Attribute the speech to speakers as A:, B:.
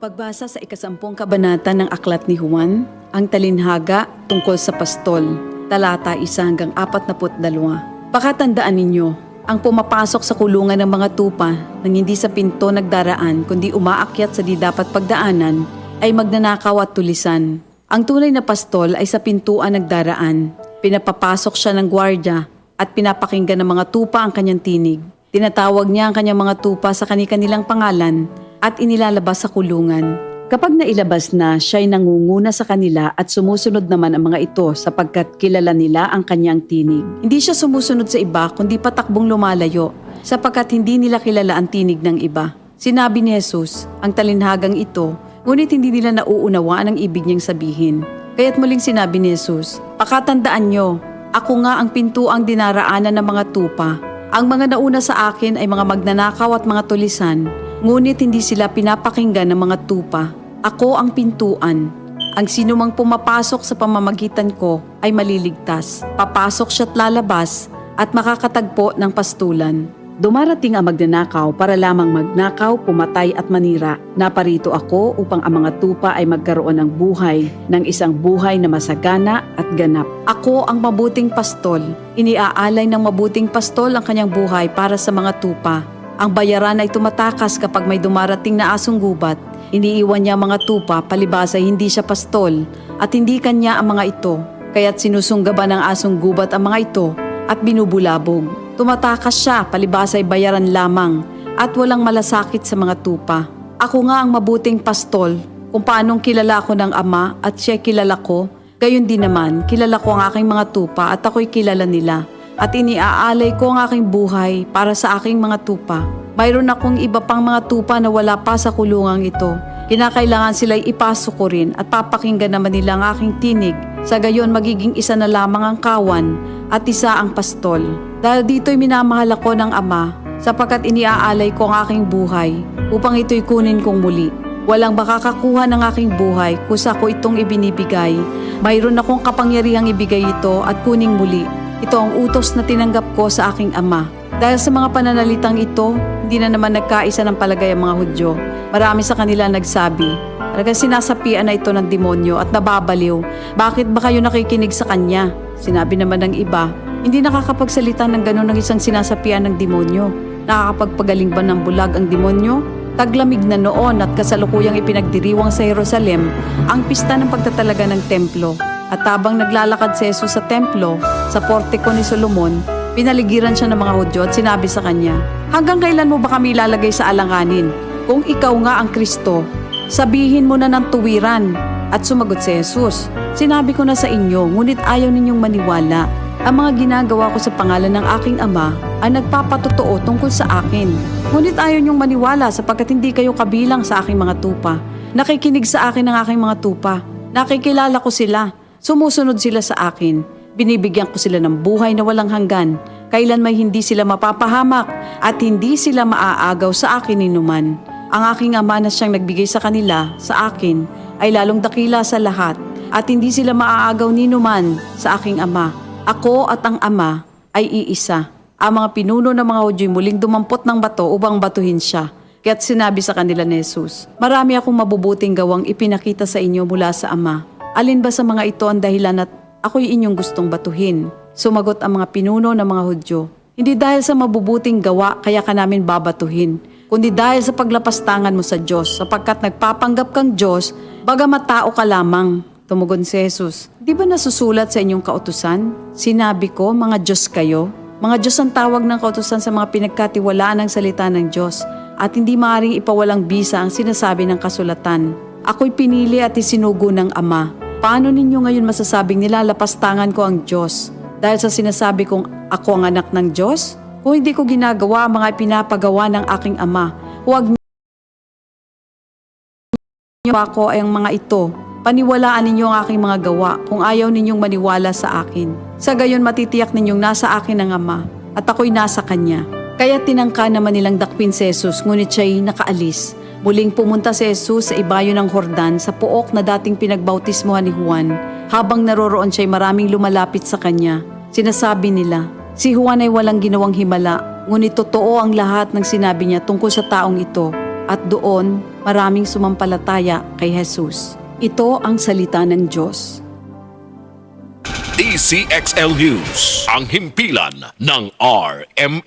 A: Pagbasa sa 10 kabanata ng Aklat ni Juan, ang talinhaga tungkol sa pastol, talata 1 hanggang 42. Pakatandaan ninyo, ang pumapasok sa kulungan ng mga tupa nang hindi sa pinto nagdaraan kundi umaakyat sa di dapat pagdaanan ay magnanakaw at tulisan. Ang tunay na pastol ay sa pintuan nagdaraan. Pinapapasok siya ng gwardya at pinapakinggan ng mga tupa ang kanyang tinig. Tinatawag niya ang kanyang mga tupa sa kanilang pangalan at inilalabas sa kulungan. Kapag nailabas na, siya'y nangunguna sa kanila at sumusunod naman ang mga ito sapagkat kilala nila ang kanyang tinig. Hindi siya sumusunod sa iba kundi patakbong lumalayo sapagkat hindi nila kilala ang tinig ng iba. Sinabi ni Jesus, ang talinhagang ito, ngunit hindi nila nauunawaan ang ibig niyang sabihin. Kaya't muling sinabi ni Jesus, pakatandaan nyo, ako nga ang pintuang dinaraanan ng mga tupa. Ang mga nauna sa akin ay mga magnanakaw at mga tulisan, ngunit hindi sila pinapakinggan ng mga tupa. Ako ang pintuan. Ang sinumang pumapasok sa pamamagitan ko ay maliligtas. Papasok siya't lalabas at makakatagpo ng pastulan. Dumarating ang magnanakaw para lamang magnakaw, pumatay at manira. Naparito ako upang ang mga tupa ay magkaroon ng buhay, ng isang buhay na masagana at ganap. Ako ang mabuting pastol. Iniaalay ng mabuting pastol ang kanyang buhay para sa mga tupa. Ang bayaran ay tumatakas kapag may dumarating na asong gubat. Iniiwan niya ang mga tupa palibhas ay hindi siya pastol at hindi kanya ang mga ito. Kaya't sinusunggaban ng asong gubat ang mga ito at binubulabog. Tumatakas siya palibhas ay bayaran lamang at walang malasakit sa mga tupa. Ako nga ang mabuting pastol. Kung paanong kilala ako ng Ama at siya kilala ko, gayon din naman kilala ko ang aking mga tupa at ako'y kilala nila. At iniaalay ko ang aking buhay para sa aking mga tupa. Mayroon akong iba pang mga tupa na wala pa sa kulungang ito. Kinakailangan sila'y ipasok ko rin at papakinggan naman nila ang aking tinig. Sa gayon magiging isa na lamang ang kawan at isa ang pastol. Dahil dito'y minamahal ako ng Ama sapagkat iniaalay ko ang aking buhay upang ito'y kunin kong muli. Walang makakakuha ng aking buhay kusa ko itong ibinibigay. Mayroon akong kapangyarihang ibigay ito at kuning muli. Ito ang utos na tinanggap ko sa aking Ama. Dahil sa mga pananalitang ito, hindi na naman nagkaisa ng palagay ang mga Hudyo. Marami sa kanila nagsabi, talagang sinasapian na ito ng demonyo at nababaliw. Bakit ba kayo nakikinig sa kanya? Sinabi naman ng iba, hindi nakakapagsalita ng gano'n ng isang sinasapian ng demonyo. Nakakapagpagaling ba ng bulag ang demonyo? Taglamig na noon at kasalukuyang ipinagdiriwang sa Jerusalem ang pista ng pagtatalaga ng templo. At habang naglalakad si Jesus sa templo, sa portiko ni Solomon, pinaligiran siya ng mga Hudyo at sinabi sa kanya, hanggang kailan mo ba kami ilalagay sa alanganin? Kung ikaw nga ang Kristo, sabihin mo na ng tuwiran. At sumagot si Jesus, sinabi ko na sa inyo, ngunit ayaw ninyong maniwala. Ang mga ginagawa ko sa pangalan ng aking Ama ay nagpapatotoo tungkol sa akin. Ngunit ayaw ninyong maniwala sapagkat hindi kayo kabilang sa aking mga tupa. Nakikinig sa akin ang aking mga tupa. Nakikilala ko sila. Sumusunod sila sa akin. Binibigyan ko sila ng buhay na walang hanggan. Kailan may hindi sila mapapahamak at hindi sila maaagaw sa akin ninuman. Ang aking Ama na siyang nagbigay sa kanila, sa akin, ay lalong dakila sa lahat at hindi sila maaagaw ninuman sa aking Ama. Ako at ang Ama ay iisa. Ang mga pinuno ng mga Hudyo'y muling dumampot ng bato upang batuhin siya. Kaya't sinabi sa kanila ni Jesus, marami akong mabubuting gawang ipinakita sa inyo mula sa Ama. Alin ba sa mga ito ang dahilan at ako'y inyong gustong batuhin? Sumagot ang mga pinuno ng mga Hudyo, hindi dahil sa mabubuting gawa kaya ka namin babatuhin, kundi dahil sa paglapastangan mo sa Diyos, sapagkat nagpapanggap kang Diyos, bagamat tao ka lamang. Tumugon si Jesus, di ba nasusulat sa inyong kautusan? Sinabi ko, mga Diyos kayo. Mga Diyos ang tawag ng kautusan sa mga pinagkatiwalaan ng salita ng Diyos, at hindi maaaring ipawalang bisa ang sinasabi ng kasulatan. Ako'y pinili at isinugo ng Ama. Paano ninyo ngayon masasabing nilalapastangan ko ang Diyos? Dahil sa sinasabi kong ako ang anak ng Diyos? Kung hindi ko ginagawa ang mga pinapagawa ng aking Ama, huwag niyo ako ay ang mga ito. Paniwalaan ninyo ang aking mga gawa kung ayaw ninyong maniwala sa akin. Sa gayon matitiyak ninyong nasa akin ang Ama at ako'y nasa Kanya. Kaya tinangka naman nilang dakpin si Jesus ngunit siya'y nakaalis. Muling pumunta si Jesus sa ibayo ng Jordan sa pook na dating pinagbautismohan ni Juan. Habang naroroon siya'y maraming lumalapit sa kanya. Sinasabi nila, si Juan ay walang ginawang himala, ngunit totoo ang lahat ng sinabi niya tungkol sa taong ito. at doon maraming sumampalataya kay Jesus. Ito ang salita ng Diyos.
B: DCXL News, ang himpilan ng RM.